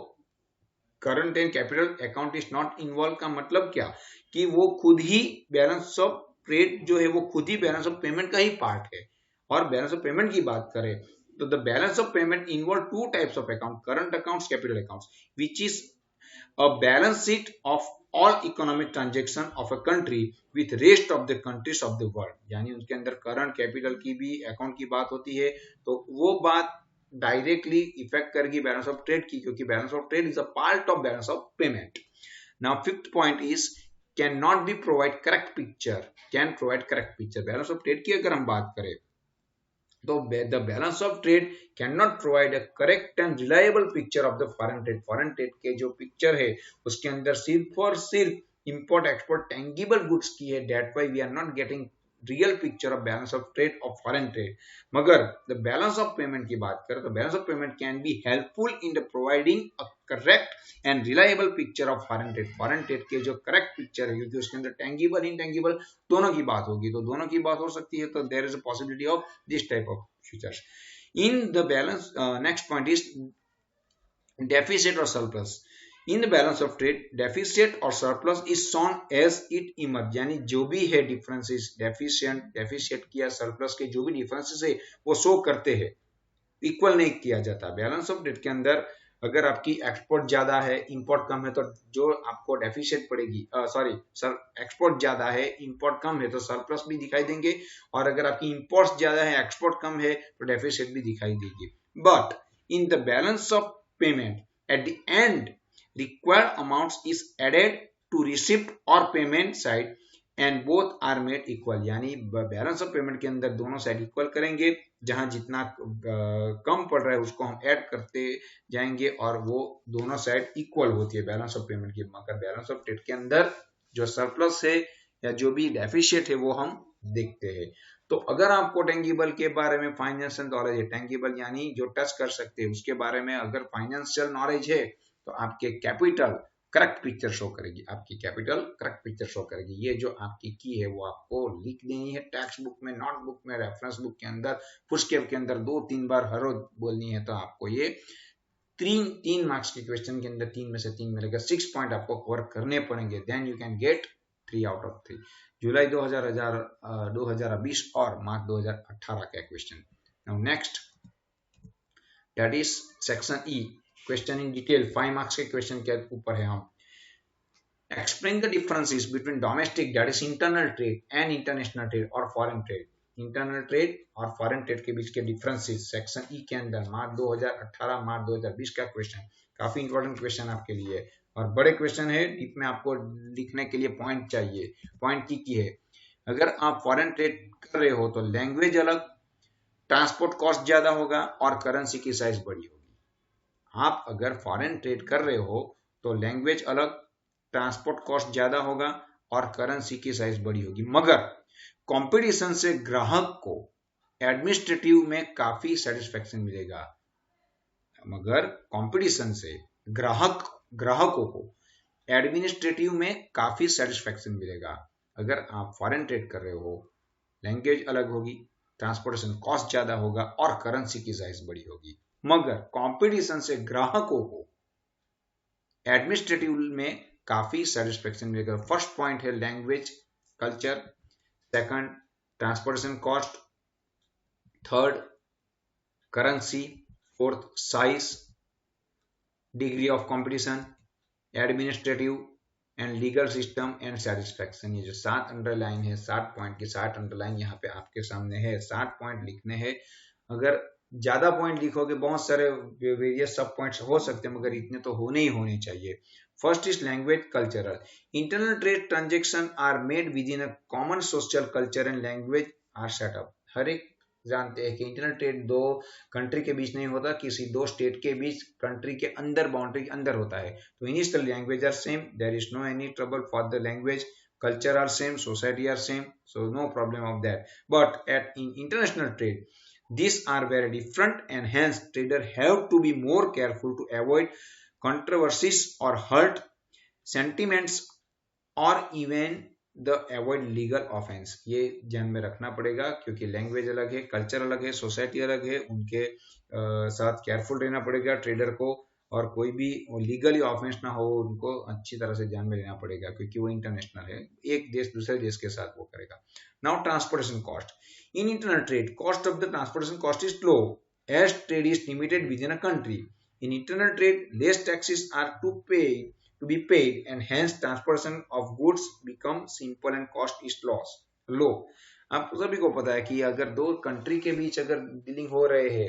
current and capital account is not involve का मतलब क्या, कि वो खुद ही बैलेंस ऑफ ट्रेड जो है वो खुद ही बैलेंस ऑफ पेमेंट का ही पार्ट है। और बैलेंस ऑफ पेमेंट की बात करें तो the balance of payment involve two types of account, current accounts, capital accounts, which is a balance sheet of all economic transaction of a country with rest of the countries of the world. यानी उनके अंदर current capital की भी account की बात होती है, तो वो बात डायरेक्टली इफेक्ट करेगी बैलेंस ऑफ ट्रेड की, क्योंकि balance of trade is a part of balance of payment. Now fifth point is can not B provide correct picture, can provide correct picture. Balance of trade की अगर हम बात करें तो the balance of trade cannot provide a correct and reliable picture of the foreign trade. foreign trade के जो picture है उसके अंदर सिर्फ और सिर्फ इंपोर्ट एक्सपोर्ट टेंगिबल गुड्स की है, that why we are not getting real picture of balance of trade of foreign trade. मगर द बैलेंस ऑफ पेमेंट की बात करें तो balance of payment can be helpful in the providing a correct and reliable picture of foreign trade. Foreign trade के जो correct picture है, क्योंकि उसके अंदर टेंगिबल इनटेंगिबल दोनों की बात होगी, तो दोनों की बात हो सकती है, तो there is a possibility of this type of features in the balance. Next point is deficit और surplus. In the balance of trade deficit और surplus is shown as it emerge, यानी जो भी है डिफरेंसेस डेफिसिट किया surplus के जो भी डिफरेंसेस है वो शो करते हैं, इक्वल नहीं किया जाता। बैलेंस ऑफ ट्रेड के अंदर अगर आपकी एक्सपोर्ट ज्यादा है इंपोर्ट कम है तो जो आपको डेफिसिट पड़ेगी, एक्सपोर्ट ज्यादा है इंपोर्ट कम है तो सरप्लस भी दिखाई देंगे, और अगर आपकी इंपोर्ट ज्यादा है एक्सपोर्ट कम है तो डेफिसिट भी दिखाई देगी। But in the balance of payment at the end required amounts is added to receipt or payment side and both are made equal। यानी बैलेंस ऑफ पेमेंट के अंदर दोनों साइड इक्वल करेंगे, जहां जितना कम पड़ रहा है उसको हम ऐड करते जाएंगे और वो दोनों साइड इक्वल होती है बैलेंस ऑफ पेमेंट की। मगर बैलेंस ऑफ ट्रेड के अंदर जो सरप्लस है या जो भी डेफिशिएट है वो हम देखते हैं। तो अगर आपको टेंगिबल के बारे में फाइनेंशियल नॉलेज है, टेंगिबल यानी जो टच कर सकते हैं उसके बारे में अगर फाइनेंशियल नॉलेज है तो आपके कैपिटल करेक्ट पिक्चर शो करेगी, आपकी कैपिटल करेक्ट पिक्चर शो करेगी। ये जो आपकी की है वो आपको लिख देनी है टेक्स्ट बुक में, नोटबुक में, रेफरेंस बुक के अंदर, फुटस्टेप के अंदर 2-3 बार हर रोज बोलनी है। तो आपको ये 3 मार्क्स के क्वेश्चन के अंदर 3 में से 3 मिलेगा, 6 पॉइंट आपको कवर करने पड़ेंगे, then you can get 3 out of 3। जुलाई 2020 और मार्च 2018 का question. Now next that is section E, question in detail 5 marks के क्वेश्चन के ऊपर है। हम explain the differences between domestic that is internal trade and international trade और फॉरेन ट्रेड। इंटरनल ट्रेड और फॉरेन ट्रेड के बीच के डिफरेंसेस सेक्शन ई के अंदर मार्च 2018 मार्च 2020 का क्वेश्चन, काफी इंपॉर्टेंट क्वेश्चन आपके लिए और बड़े क्वेश्चन है, डीप में आपको लिखने के लिए पॉइंट चाहिए। पॉइंट की है, अगर आप फॉरेन ट्रेड कर रहे हो तो लैंग्वेज अलग, ट्रांसपोर्ट कॉस्ट ज्यादा होगा और करेंसी की साइज बड़ी होगी। आप अगर फॉरेन ट्रेड कर रहे हो तो लैंग्वेज अलग, ट्रांसपोर्ट कॉस्ट ज्यादा होगा और करेंसी की साइज बड़ी होगी। मगर कंपटीशन से ग्राहक को एडमिनिस्ट्रेटिव में काफी सेटिस्फेक्शन मिलेगा। मगर कंपटीशन से ग्राहकों को एडमिनिस्ट्रेटिव में काफी सेटिस्फेक्शन मिलेगा। अगर आप फॉरेन ट्रेड कर रहे हो लैंग्वेज अलग होगी, ट्रांसपोर्टेशन कॉस्ट ज्यादा होगा और करेंसी की साइज बड़ी होगी। मगर कंपटीशन से ग्राहकों को एडमिनिस्ट्रेटिव में काफी सेटिस्फेक्शन मिलेगा। फर्स्ट पॉइंट है language culture, second transportation cost, third currency, fourth size, degree of competition, administrative and legal system and satisfaction. ये जो 7 अंडरलाइन है, 7 पॉइंट की 7 अंडरलाइन यहाँ पे आपके सामने है। 7 पॉइंट लिखने हैं। अगर ज्यादा पॉइंट लिखोगे बहुत सारे वेरियस सब पॉइंट्स हो सकते हैं, मगर इतने तो होने ही होने चाहिए। First is language cultural. Internal trade transaction are made within a common social culture and language are set up. हर एक जानते हैं कि इंटरनल ट्रेड दो कंट्री के बीच नहीं होता, किसी दो स्टेट के बीच कंट्री के अंदर बाउंड्री के अंदर होता है। तो initial language are same, there is no any trouble for the language, culture are same, society are same, so no problem of that. But in international trade, these are very different, and hence trader have to be more careful to avoid controversies or hurt sentiments or even the avoid legal offense। ये ध्यान में रखना पड़ेगा, क्योंकि language अलग है, culture अलग है, सोसाइटी अलग है, उनके साथ केयरफुल रहना पड़ेगा ट्रेडर को, और कोई भी लीगली ऑफेंस ना हो उनको अच्छी तरह से ध्यान में लेना पड़ेगा, क्योंकि वो इंटरनेशनल है, एक देश दूसरे देश के साथ वो करेगा। Now transportation cost in internal trade, cost of the transportation cost is low as trade is limited within a country. In internal trade less taxes are to be paid, and hence transportation of goods become simple and cost is low। आप सभी को पता है कि अगर दो country के बीच अगर डीलिंग हो रहे हैं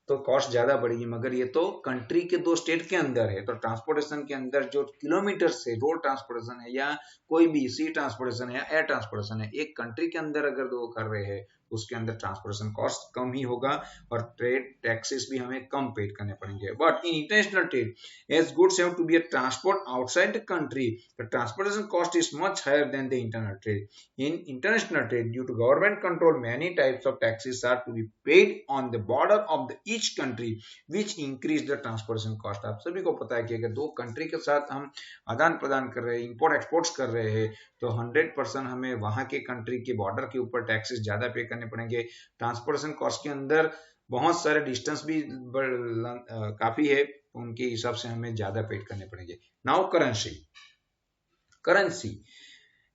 तो कॉस्ट ज्यादा बढ़ेगी, मगर ये तो कंट्री के दो स्टेट के अंदर है, तो ट्रांसपोर्टेशन के अंदर जो किलोमीटर से रोड ट्रांसपोर्टेशन है या कोई भी सी ट्रांसपोर्टेशन है या एयर ट्रांसपोर्टेशन है, एक कंट्री के अंदर अगर दो कर रहे हैं उसके अंदर ट्रांसपोर्टेशन कॉस्ट कम ही होगा और ट्रेड टैक्सेस भी हमें कम पेड करने पड़ेंगे। But in international trade as goods have to be transport outside the country, the transportation cost is much higher than the internal trade. In international trade due to government control many types of taxes are to be paid on the border of the each country which increase the transportation cost. आप सभी को पता है कि अगर दो country के साथ हम आदान प्रदान कर रहे हैं, इंपोर्ट एक्सपोर्ट्स कर रहे हैं, तो 100% हमें वहां के कंट्री के बॉर्डर के ऊपर टैक्सेस ज्यादा पे करने पड़ेंगे। ट्रांसपोर्टेशन कॉस्ट के अंदर बहुत सारे डिस्टेंस भी काफी है, तो उनके हिसाब से हमें ज्यादा पेड करने पड़ेंगे। Now currency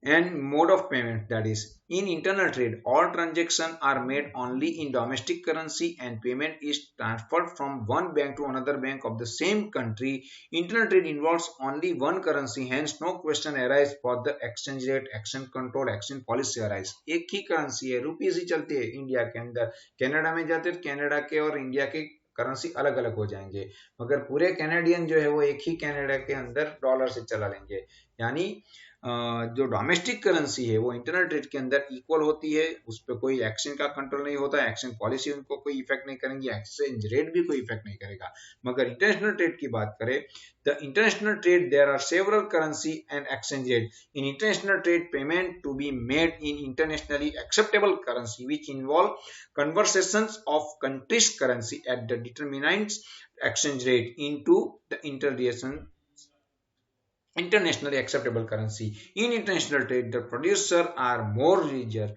and mode of payment, that is in internal trade all transactions are made only in domestic currency and payment is transferred from one bank to another bank of the same country। internal trade involves only one currency, hence no question arise for the exchange rate, exchange control, exchange policy arise। एक ही currency है, rupees ही चलती है India के अंदर, Canada में जाते तो Canada के और इंडिया के करेंसी अलग अलग हो जाएंगे, मगर पूरे कैनेडियन जो है वो एक ही कनाडा के अंदर डॉलर से चला लेंगे। यानी जो डोमेस्टिक करेंसी है वो इंटरनल ट्रेड के अंदर इक्वल होती है, उस पर कोई एक्सचेंज का कंट्रोल नहीं होता, एक्सचेंज पॉलिसी उनको कोई इफेक्ट नहीं करेंगी, एक्सचेंज रेट भी कोई इफेक्ट नहीं करेगा। मगर इंटरनेशनल ट्रेड की बात करें, the international trade there are several currency and exchange rate. In international trade payment to be made in internationally acceptable currency which involve conversations of countries currency at the determinants exchange rate into the internationally acceptable currency। in international trade the producer are more rigid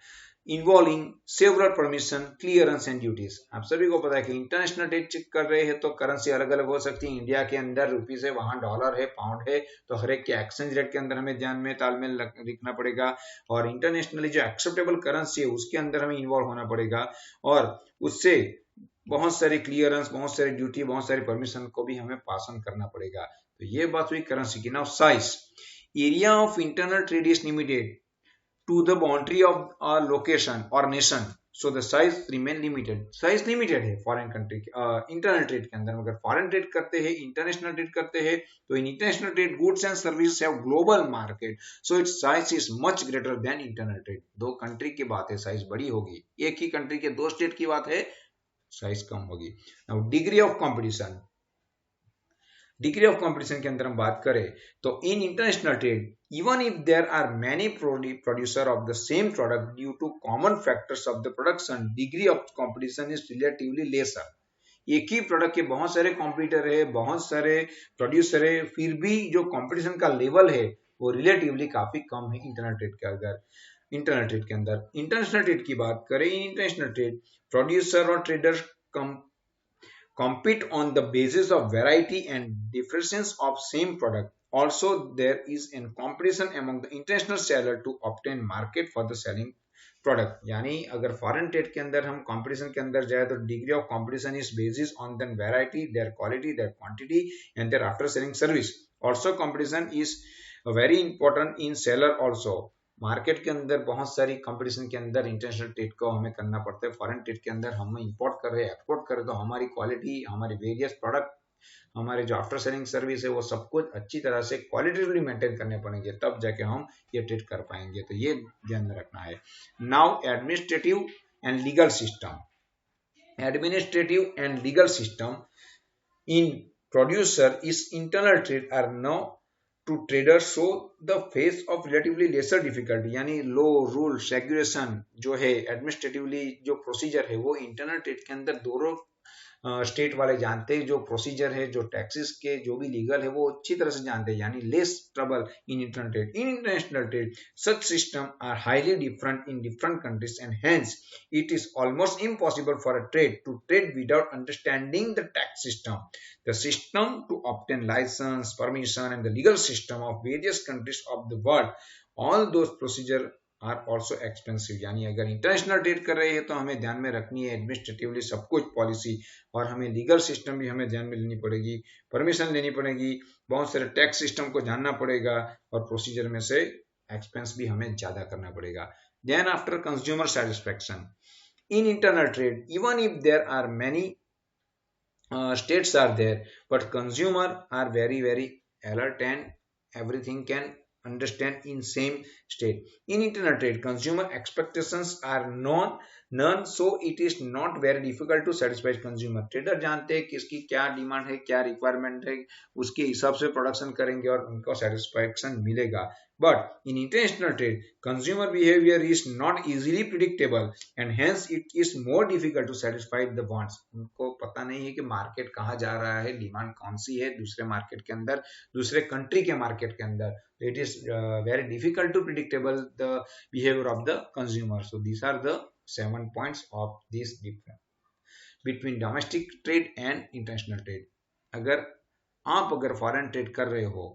involving several permission, clearance and duties। आप सभी को पता है कि international trade check कर रहे हैं तो करेंसी अलग अलग हो सकती है, इंडिया के अंदर रुपीस है, वहां डॉलर है, पाउंड है, तो हर एक के एक्सचेंज रेट के अंदर हमें ध्यान में तालमेल रखना पड़ेगा, और इंटरनेशनली जो एक्सेप्टेबल करेंसी है उसके अंदर हमें इन्वॉल्व होना पड़ेगा, और उससे बहुत सारी क्लियरेंस, बहुत सारी ड्यूटी, बहुत सारी परमिशन को भी हमें पास ऑन करना पड़ेगा। तो ये बात हुई करेंसी की। Now size, area of internal trade is limited to the boundary of a location और nation, so the size remain limited. Size limited है फॉरेन कंट्री के इंटरनल ट्रेड के अंदर, मगर फॉरेन ट्रेड करते हैं, इंटरनेशनल ट्रेड करते हैं, तो in international trade goods and services have global market, so it's size is much greater than internal trade. दो कंट्री की बात है, साइज बड़ी होगी, एक ही कंट्री के दो स्टेट की बात है, साइज कम होगी। Now degree of competition, degree of competition के अंदर हम बात करें तो in international trade even if there are many producer of the same product due to common factors of the production, degree of competition is relatively lesser. एक ही product के बहुत सारे कॉम्पिटिटर है, बहुत सारे प्रोड्यूसर है, फिर भी जो कंपटीशन का लेवल है वो रिलेटिवली काफी कम है इंटरनल ट्रेड के अंदर। इंटरनल ट्रेड के अंदर। इंटरनेशनल ट्रेड की बात करें, इंटरनेशनल ट्रेड प्रोड्यूसर और traders compete on the basis of variety and differences of same product. Also there is a competition among the international seller to obtain market for the selling product. यानी अगर foreign trade के अंदर हम competition के अंदर जाए तो degree of competition is basis on their variety, their quality, their quantity and their after selling service. Also competition is very important in seller also. Market के अंदर बहुत सारी कंपटीशन के अंदर इंटरनेशनल ट्रेड को हमें करना पड़ता है। फॉरेन ट्रेड के अंदर हम इंपोर्ट कर रहे हैं, एक्सपोर्ट कर रहे हैं, तो हमारी क्वालिटी, हमारे वेरियस प्रोडक्ट, हमारे जो आफ्टर सेलिंग सर्विस है वो सब कुछ अच्छी तरह से क्वालिटेटिवली मेंटेन करने पड़ेंगे, तब जाके हम ये ट्रेड कर पाएंगे। तो ये ध्यान में रखना है। Now administrative and legal system. Administrative and legal system in producer is internal trade are know to trader show the face of relatively lesser difficulty. यानी लो रूल्स रेगुलेशन जो है, एडमिनिस्ट्रेटिवली जो प्रोसीजर है वो इंटरनल ट्रेड के अंदर दोनों state वाले जानते हैं। जो प्रोसीजर है, जो टैक्सेस के जो भी लीगल है वो अच्छी तरह से जानते हैं, यानी less trouble in internal trade. In international trade such system are highly different in different countries and hence it is almost impossible for a trade to trade without understanding the tax system, the system to obtain license, permission and the legal system of various countries of the world. All those procedure are also expensive. यानी अगर international trade कर रहे हैं तो हमें ध्यान में रखनी है एडमिनिस्ट्रेटिवली सब कुछ पॉलिसी, और हमें लीगल सिस्टम भी हमें ध्यान में लेनी पड़ेगी, परमिशन लेनी पड़ेगी, बहुत सारे टैक्स सिस्टम को जानना पड़ेगा, और प्रोसीजर में से एक्सपेंस भी हमें ज्यादा करना पड़ेगा। Then after consumer satisfaction in internal trade, even if there are many states are there, but consumer are very alert and everything can understand in same state. In internal trade, consumer expectations are none, so it is not very difficult to satisfy consumer. Trader जानते हैं किसकी क्या demand है, क्या requirement है, उसके हिसाब से प्रोडक्शन करेंगे और उनको सेटिस्फैक्शन मिलेगा। But in international trade, consumer behavior is not easily predictable and hence it is more difficult to satisfy the wants. उनको पता नहीं है कि मार्केट कहाँ जा रहा है, डिमांड कौन सी है दूसरे मार्केट के अंदर, दूसरे कंट्री के मार्केट के अंदर। It is very difficult to predictable the behavior of the consumer. So these are the 7 points of this difference between domestic trade and international trade. अगर फॉरेन ट्रेड कर रहे हो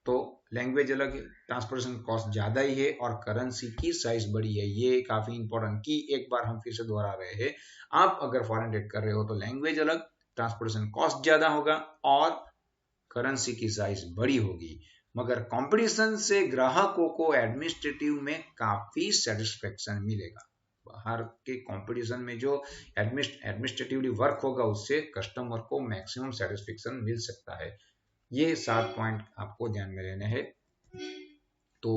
तो लैंग्वेज अलग है, ट्रांसपोर्टेशन कॉस्ट ज्यादा ही है और करेंसी की साइज बड़ी है। ये काफी इंपॉर्टेंट की एक बार हम फिर से दोहरा रहे हैं। आप अगर फॉरेन ट्रेड कर रहे हो तो लैंग्वेज अलग, ट्रांसपोर्टेशन कॉस्ट ज्यादा होगा और करेंसी की साइज बड़ी होगी, मगर कंपटीशन से ग्राहकों को एडमिनिस्ट्रेटिव में काफी सेटिस्फेक्शन मिलेगा। बाहर के कंपटीशन में जो एडमिनिस्ट्रेटिवली वर्क होगा उससे कस्टमर को मैक्सिमम सेटिस्फेक्शन मिल सकता है। ये 7 पॉइंट आपको ध्यान में रहने हैं। तो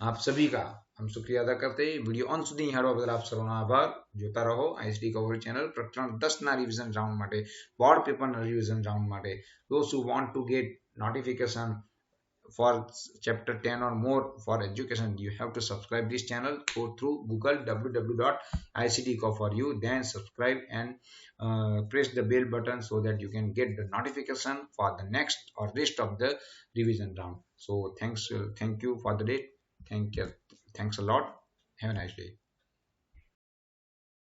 आप सभी का हम शुक्रिया अदा करते हैं। वीडियो अंत સુધી નિહાળવા બદલ આપ સૌનો આભાર। જોતા રહો આઈએસડી કવર ચેનલ। પ્રકરણ 10 ના રિવિઝન રાઉન્ડ માટે, બોર્ડ પેપર ના રિવિઝન રાઉન્ડ માટે, those who want to get notification for chapter 10 or more for education, you have to subscribe this channel. Go through Google www.ictco4u, then subscribe and press the bell button so that you can get the notification for the next or rest of the revision round. So thank you for the day. Thanks a lot. Have a nice day.